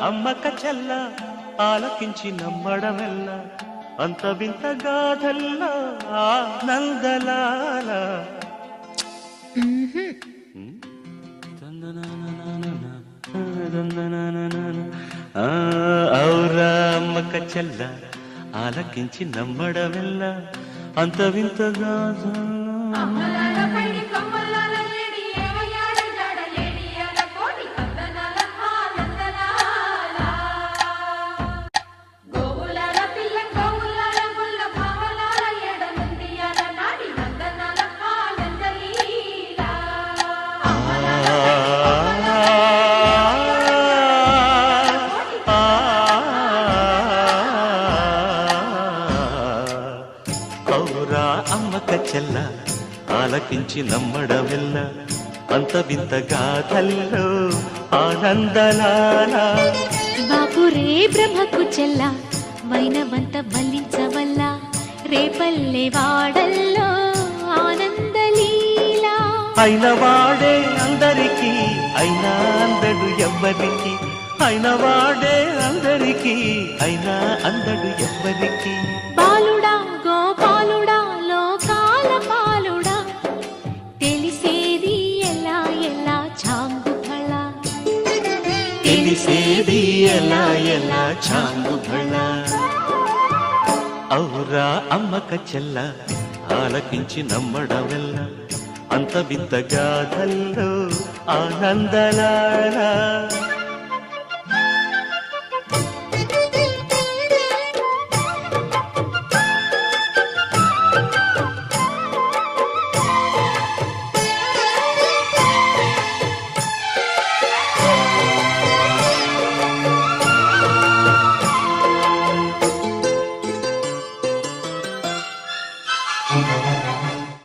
అమ్మక చెల్ల ఆలకించి నమ్మడమెల్ల అంత వింత గాథల్లో ఆనందలాల ఔరా అమ్మక చెల్ల ఆలకించి నమ్మడమెల్ల అంత వింత గాథల్లో అమ్మక చెల్ల ఆలకించి నమ్మడమెల్ల అంత వింత గాథల్లో ఆనందలాల బాపురే బ్రహ్మకు చెల్ల వైనవంత వల్లించవల్ల రేపల్లె వాడల్లో ఆనందలీలా అయిన వాడే అందరికీ అయినా అందడు ఎవ్వరికి అయిన వాడే అందరికీ అయినా అందడు ఎవ్వరికి బాలుడా గోపాలుడా లోకాల పాలుడా తెలిసేది ఎలా ఎలా చాంగుఫళ తెలిసేది ఎలా ఎలా చాంగుఫళ ఔరా అమ్మక చెల్ల ఆలకించి నమ్మడమెల్ల అంత వింత గాథల్లో ఆనందలాల